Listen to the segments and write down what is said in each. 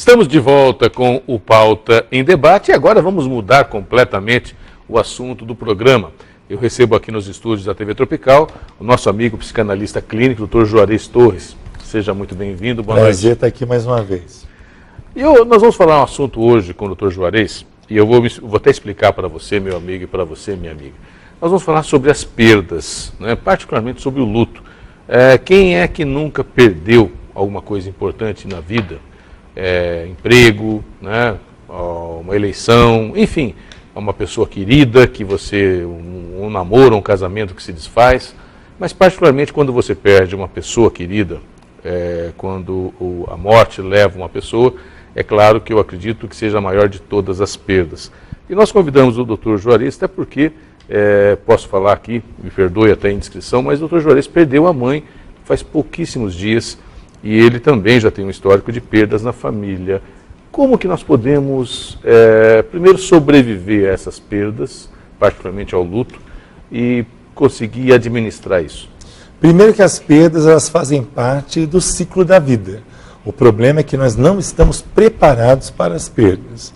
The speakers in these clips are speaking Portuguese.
Estamos de volta com o Pauta em Debate e agora vamos mudar completamente o assunto do programa. Eu recebo aqui nos estúdios da TV Tropical o nosso amigo psicanalista clínico, Dr. Juarez Torres. Seja muito bem-vindo, boa noite. Prazer estar aqui mais uma vez. Nós vamos falar um assunto hoje com o Dr. Juarez e eu vou até explicar para você, meu amigo, e para você, minha amiga. Nós vamos falar sobre as perdas, né? Particularmente sobre o luto. Quem é que nunca perdeu alguma coisa importante na vida? Emprego, né? Uma eleição, enfim, uma pessoa querida que você, um namoro, um casamento que se desfaz, mas particularmente quando você perde uma pessoa querida, quando a morte leva uma pessoa, é claro que eu acredito que seja a maior de todas as perdas. E nós convidamos o Dr. Juarez, até porque, posso falar aqui, me perdoe até a indiscrição, mas o Dr. Juarez perdeu a mãe faz pouquíssimos dias, e ele também já tem um histórico de perdas na família. Como que nós podemos, primeiro, sobreviver a essas perdas, particularmente ao luto, e conseguir administrar isso? Primeiro que as perdas, elas fazem parte do ciclo da vida. O problema é que nós não estamos preparados para as perdas.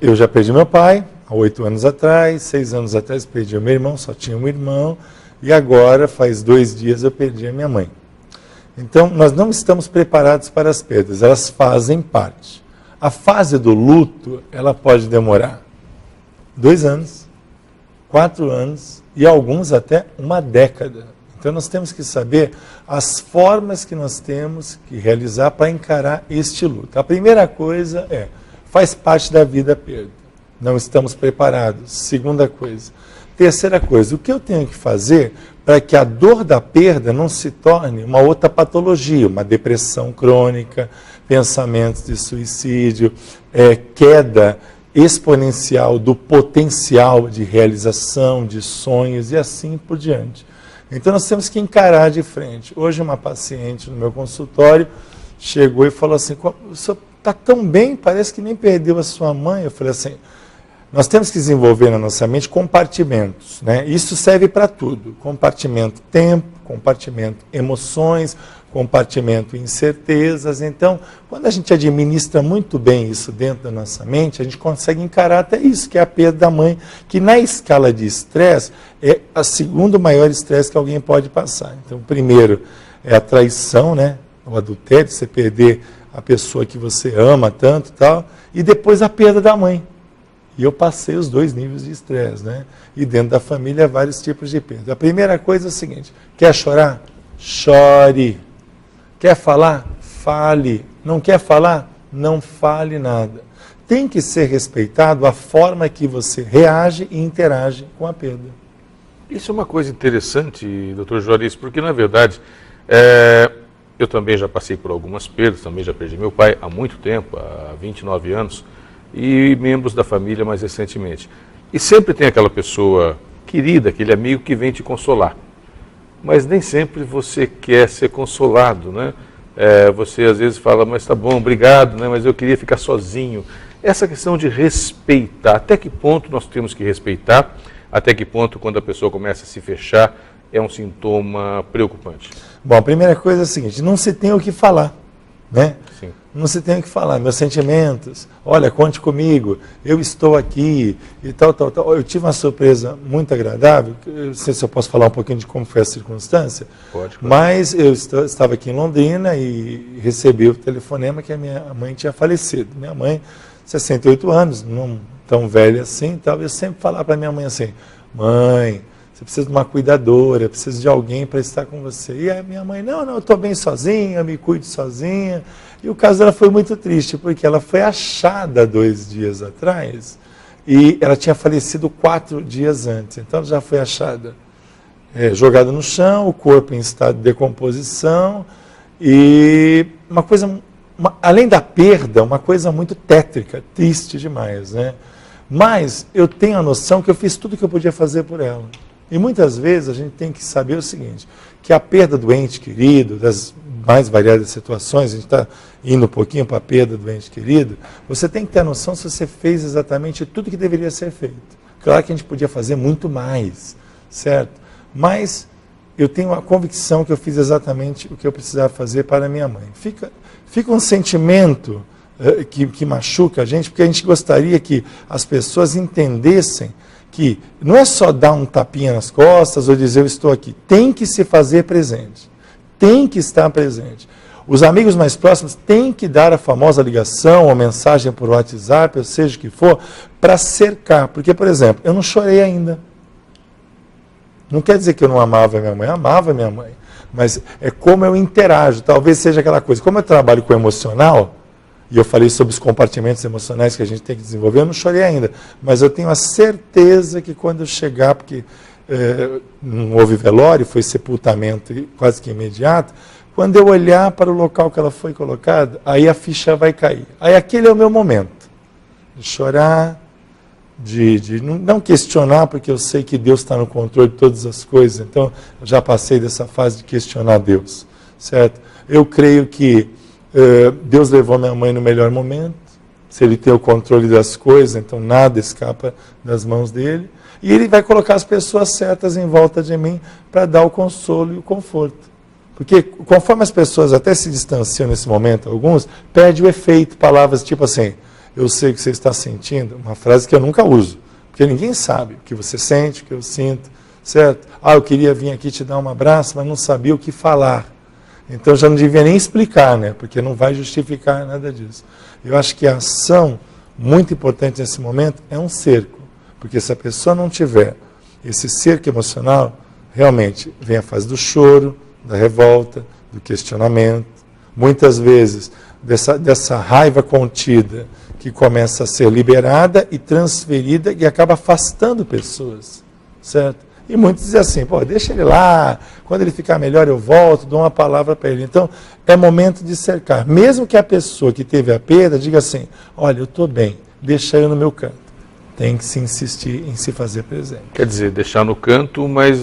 Eu já perdi meu pai, há 8 anos atrás, 6 anos atrás perdi o meu irmão, só tinha um irmão, e agora, faz 2 dias, eu perdi a minha mãe. Então, nós não estamos preparados para as perdas, elas fazem parte. A fase do luto, ela pode demorar 2 anos, 4 anos e alguns até 1 década. Então, nós temos que saber as formas que nós temos que realizar para encarar este luto. A primeira coisa faz parte da vida a perda. Não estamos preparados. Segunda coisa. Terceira coisa, o que eu tenho que fazer para que a dor da perda não se torne uma outra patologia, uma depressão crônica, pensamentos de suicídio, queda exponencial do potencial de realização, de sonhos e assim por diante. Então nós temos que encarar de frente. Hoje uma paciente no meu consultório chegou e falou assim, o senhor está tão bem, parece que nem perdeu a sua mãe. Eu falei assim, nós temos que desenvolver na nossa mente compartimentos, né? Isso serve para tudo. Compartimento tempo, compartimento emoções, compartimento incertezas. Então, quando a gente administra muito bem isso dentro da nossa mente, a gente consegue encarar até isso, que é a perda da mãe, que na escala de estresse é a segundo maior estresse que alguém pode passar. Então, primeiro é a traição, né? O adultério, você perder a pessoa que você ama tanto e tal, e depois a perda da mãe. E eu passei os 2 níveis de estresse, né? E dentro da família, vários tipos de perda. A primeira coisa é o seguinte, quer chorar? Chore. Quer falar? Fale. Não quer falar? Não fale nada. Tem que ser respeitado a forma que você reage e interage com a perda. Isso é uma coisa interessante, Dr. Juarez, porque, na verdade, eu também já passei por algumas perdas, também já perdi meu pai há muito tempo, há 29 anos, e membros da família mais recentemente. E sempre tem aquela pessoa querida, aquele amigo que vem te consolar. Mas nem sempre você quer ser consolado, né? Você às vezes fala, mas tá bom, obrigado, né? Mas eu queria ficar sozinho. Essa questão de respeitar, até que ponto nós temos que respeitar, até que ponto quando a pessoa começa a se fechar é um sintoma preocupante? Bom, a primeira coisa é a seguinte, não se tem o que falar, né? Sim. Não se tem o que falar, meus sentimentos, olha, conte comigo, eu estou aqui e tal, tal, tal. Eu tive uma surpresa muito agradável, não sei se eu posso falar um pouquinho de como foi a circunstância, Pode, claro. Mas eu estava aqui em Londrina e recebi o telefonema que a minha mãe tinha falecido. Minha mãe, 68 anos, não tão velha assim, tal. Eu sempre falava para minha mãe assim, mãe, você precisa de uma cuidadora, precisa de alguém para estar com você. E a minha mãe, não, eu estou bem sozinha, eu me cuido sozinha. E o caso dela foi muito triste, porque ela foi achada 2 dias atrás e ela tinha falecido 4 dias antes. Então ela já foi achada jogada no chão, o corpo em estado de decomposição e uma coisa, além da perda, uma coisa muito tétrica, triste demais, né? Mas eu tenho a noção que eu fiz tudo o que eu podia fazer por ela. E muitas vezes a gente tem que saber o seguinte, que a perda do ente querido, das mais variadas situações, a gente está indo um pouquinho para a perda do ente querido, você tem que ter a noção se você fez exatamente tudo que deveria ser feito. Claro que a gente podia fazer muito mais, certo? Mas eu tenho a convicção que eu fiz exatamente o que eu precisava fazer para a minha mãe. Fica um sentimento que machuca a gente, porque a gente gostaria que as pessoas entendessem que não é só dar um tapinha nas costas ou dizer eu estou aqui, tem que se fazer presente, tem que estar presente. Os amigos mais próximos têm que dar a famosa ligação ou mensagem por WhatsApp, ou seja o que for, para cercar. Porque, por exemplo, eu não chorei ainda. Não quer dizer que eu não amava minha mãe, mas é como eu interajo. Talvez seja aquela coisa, como eu trabalho com emocional, e eu falei sobre os compartimentos emocionais que a gente tem que desenvolver, eu não chorei ainda, mas eu tenho a certeza que quando eu chegar, porque não houve velório, foi sepultamento quase que imediato, quando eu olhar para o local que ela foi colocada, aí a ficha vai cair. Aí aquele é o meu momento de chorar, de não questionar, porque eu sei que Deus está no controle de todas as coisas, então eu já passei dessa fase de questionar Deus, certo? Eu creio que Deus levou minha mãe no melhor momento, se Ele tem o controle das coisas, então nada escapa das mãos dEle, e Ele vai colocar as pessoas certas em volta de mim para dar o consolo e o conforto. Porque conforme as pessoas até se distanciam nesse momento, alguns, perde o efeito, palavras tipo assim, eu sei o que você está sentindo, uma frase que eu nunca uso, porque ninguém sabe o que você sente, o que eu sinto, certo? Eu queria vir aqui te dar um abraço, mas não sabia o que falar. Então já não devia nem explicar, né? Porque não vai justificar nada disso. Eu acho que a ação muito importante nesse momento é um cerco, porque se a pessoa não tiver esse cerco emocional, realmente vem a fase do choro, da revolta, do questionamento, muitas vezes dessa raiva contida que começa a ser liberada e transferida e acaba afastando pessoas, certo? E muitos dizem assim, deixa ele lá, quando ele ficar melhor eu volto, dou uma palavra para ele. Então, é momento de cercar. Mesmo que a pessoa que teve a perda diga assim, olha, eu estou bem, deixa eu no meu canto. Tem que se insistir em se fazer presente. Quer dizer, deixar no canto, mas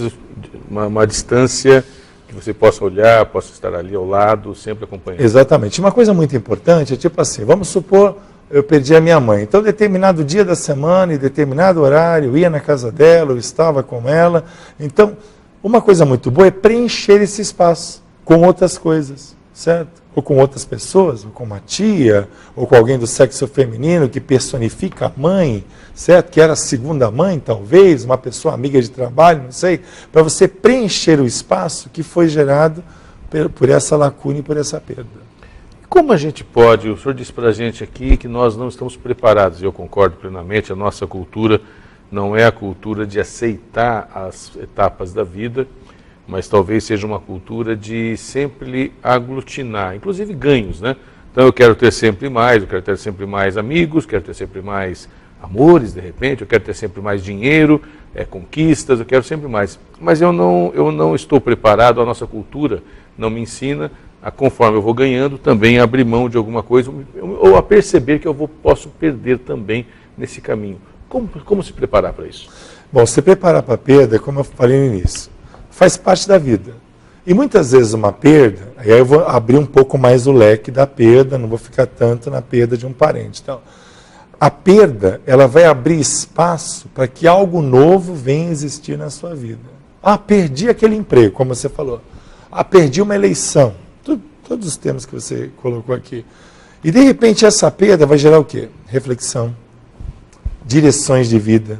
uma distância que você possa olhar, possa estar ali ao lado, sempre acompanhando. Exatamente. Uma coisa muito importante é tipo assim, vamos supor, eu perdi a minha mãe. Então, determinado dia da semana, em determinado horário, eu ia na casa dela, eu estava com ela. Então, uma coisa muito boa é preencher esse espaço com outras coisas, certo? Ou com outras pessoas, ou com uma tia, ou com alguém do sexo feminino que personifica a mãe, certo? Que era a segunda mãe, talvez, uma pessoa amiga de trabalho, não sei, para você preencher o espaço que foi gerado por essa lacuna e por essa perda. Como a gente pode, o senhor disse para a gente aqui que nós não estamos preparados, e eu concordo plenamente, a nossa cultura não é a cultura de aceitar as etapas da vida, mas talvez seja uma cultura de sempre aglutinar, inclusive ganhos, né? Então eu quero ter sempre mais, eu quero ter sempre mais amigos, quero ter sempre mais amores, de repente, eu quero ter sempre mais dinheiro, conquistas, eu quero sempre mais. Mas eu não estou preparado, a nossa cultura não me ensina a, conforme eu vou ganhando, também a abrir mão de alguma coisa, ou a perceber que eu posso perder também nesse caminho. Como se preparar para isso? Bom, se preparar para a perda, como eu falei no início, faz parte da vida. E muitas vezes uma perda, aí eu vou abrir um pouco mais o leque da perda, não vou ficar tanto na perda de um parente. Então, a perda, ela vai abrir espaço para que algo novo venha existir na sua vida. Perdi aquele emprego, como você falou. Perdi uma eleição. Todos os temas que você colocou aqui. E de repente essa perda vai gerar o quê? Reflexão, direções de vida.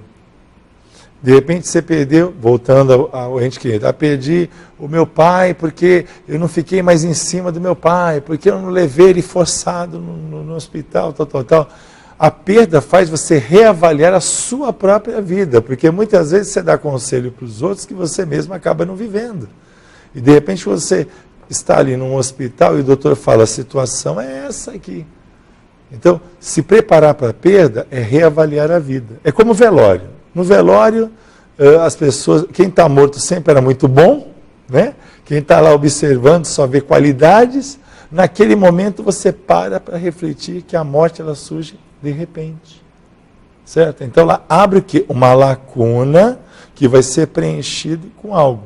De repente você perdeu, voltando ao ente querido, perdi o meu pai porque eu não fiquei mais em cima do meu pai, porque eu não levei ele forçado no hospital, tal. A perda faz você reavaliar a sua própria vida, porque muitas vezes você dá conselho para os outros que você mesmo acaba não vivendo. E de repente você está ali num hospital e o doutor fala, a situação é essa aqui. Então, se preparar para a perda é reavaliar a vida. É como velório. No velório, as pessoas, quem está morto sempre era muito bom, né? Quem está lá observando só vê qualidades. Naquele momento você para refletir que a morte ela surge de repente. Certo? Então lá abre o quê? Uma lacuna que vai ser preenchida com algo.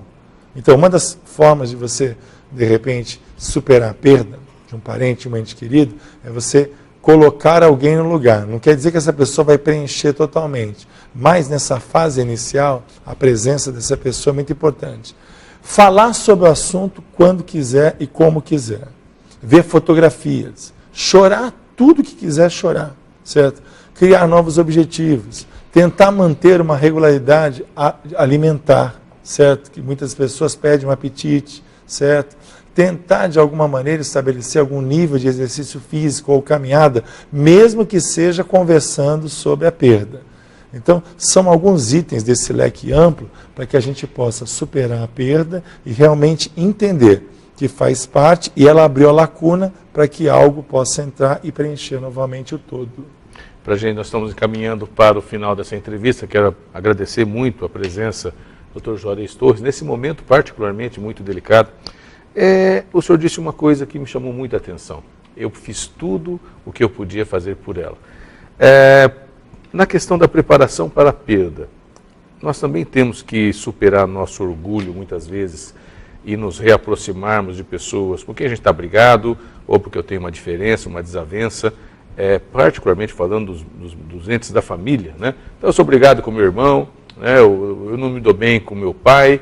Então uma das formas de você, de repente, superar a perda de um parente, um ente querido, é você colocar alguém no lugar. Não quer dizer que essa pessoa vai preencher totalmente, mas nessa fase inicial, a presença dessa pessoa é muito importante. Falar sobre o assunto quando quiser e como quiser. Ver fotografias. Chorar tudo que quiser chorar, certo? Criar novos objetivos, tentar manter uma regularidade alimentar, certo? Que muitas pessoas pedem um apetite, certo? Tentar, de alguma maneira, estabelecer algum nível de exercício físico ou caminhada, mesmo que seja conversando sobre a perda. Então, são alguns itens desse leque amplo para que a gente possa superar a perda e realmente entender que faz parte e ela abriu a lacuna para que algo possa entrar e preencher novamente o todo. Para a gente, nós estamos encaminhando para o final dessa entrevista. Quero agradecer muito a presença do Dr. Juarez Torres, nesse momento particularmente muito delicado. O senhor disse uma coisa que me chamou muita atenção. Eu fiz tudo o que eu podia fazer por ela. Na questão da preparação para a perda, nós também temos que superar nosso orgulho, muitas vezes, e nos reaproximarmos de pessoas com quem a gente está brigado, ou porque eu tenho uma diferença, uma desavença, particularmente falando dos entes da família, né? Então, eu sou brigado com meu irmão, né? Eu não me dou bem com meu pai.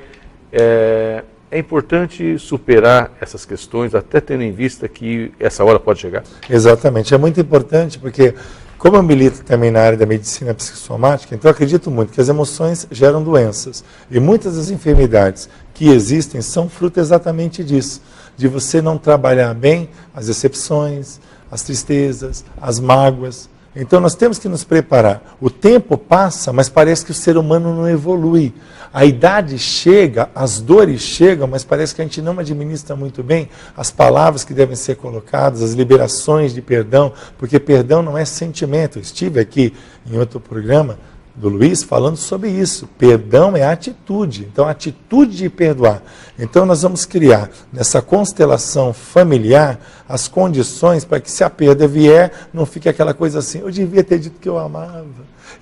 É importante superar essas questões, até tendo em vista que essa hora pode chegar. Exatamente, é muito importante porque, como eu milito também na área da medicina psicossomática, então eu acredito muito que as emoções geram doenças. E muitas das enfermidades que existem são fruto exatamente disso, de você não trabalhar bem as decepções, as tristezas, as mágoas. Então nós temos que nos preparar. O tempo passa, mas parece que o ser humano não evolui. A idade chega, as dores chegam, mas parece que a gente não administra muito bem as palavras que devem ser colocadas, as liberações de perdão, porque perdão não é sentimento. Eu estive aqui em outro programa do Luiz falando sobre isso. Perdão é atitude, então a atitude de perdoar. Então nós vamos criar nessa constelação familiar as condições para que, se a perda vier, não fique aquela coisa assim: eu devia ter dito que eu amava,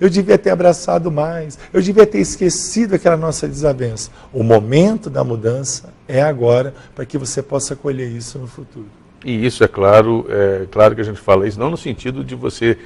eu devia ter abraçado mais, eu devia ter esquecido aquela nossa desavença. O momento da mudança é agora, para que você possa colher isso no futuro. E isso é claro que a gente fala isso, não no sentido de você,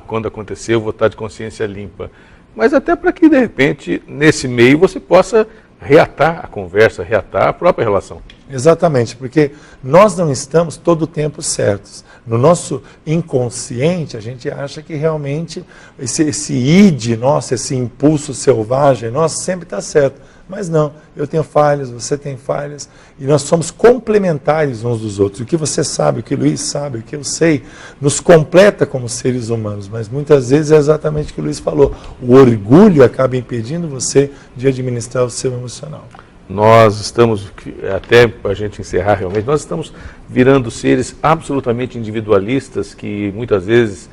quando acontecer eu vou estar de consciência limpa, mas até para que, de repente, nesse meio você possa reatar a conversa, reatar a própria relação. Exatamente, porque nós não estamos todo o tempo certos. No nosso inconsciente, a gente acha que realmente esse id nosso, esse impulso selvagem nosso, sempre está certo. Mas não, eu tenho falhas, você tem falhas, e nós somos complementares uns dos outros. O que você sabe, o que o Luiz sabe, o que eu sei, nos completa como seres humanos, mas muitas vezes é exatamente o que o Luiz falou. O orgulho acaba impedindo você de administrar o seu emocional. Nós estamos, até para a gente encerrar realmente, nós estamos virando seres absolutamente individualistas que muitas vezes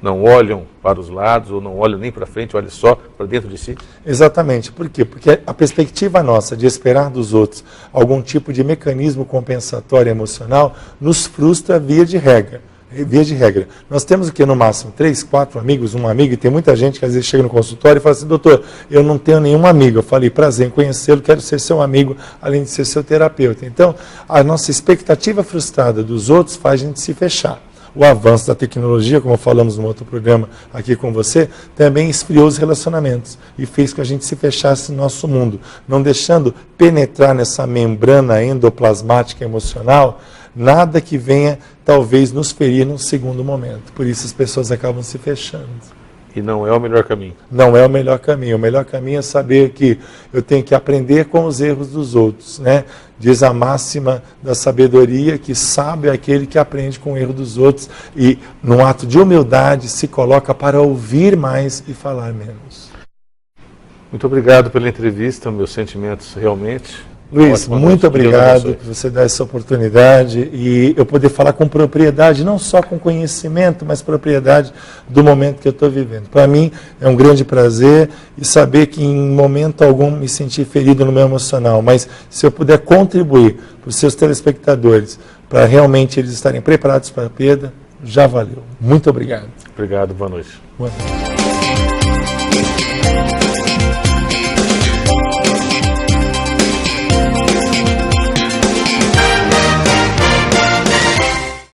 não olham para os lados ou não olham nem para frente, olham só para dentro de si? Exatamente. Por quê? Porque a perspectiva nossa de esperar dos outros algum tipo de mecanismo compensatório emocional nos frustra via de regra. Nós temos o que, no máximo, 3, 4 amigos, um amigo, e tem muita gente que às vezes chega no consultório e fala assim: doutor, eu não tenho nenhum amigo. Eu falei: prazer em conhecê-lo, quero ser seu amigo, além de ser seu terapeuta. Então, a nossa expectativa frustrada dos outros faz a gente se fechar. O avanço da tecnologia, como falamos no outro programa aqui com você, também esfriou os relacionamentos e fez com que a gente se fechasse no nosso mundo, não deixando penetrar nessa membrana endoplasmática emocional nada que venha talvez nos ferir num segundo momento. Por isso as pessoas acabam se fechando. E não é o melhor caminho. Não é o melhor caminho. O melhor caminho é saber que eu tenho que aprender com os erros dos outros, né? Diz a máxima da sabedoria que sábio é aquele que aprende com o erro dos outros e, num ato de humildade, se coloca para ouvir mais e falar menos. Muito obrigado pela entrevista, meus sentimentos realmente. Luiz, muito obrigado por você dar essa oportunidade e eu poder falar com propriedade, não só com conhecimento, mas propriedade do momento que eu estou vivendo. Para mim é um grande prazer e saber que em momento algum me senti ferido no meu emocional, mas se eu puder contribuir para os seus telespectadores, para realmente eles estarem preparados para a perda, já valeu. Muito obrigado. Obrigado, boa noite. Boa noite.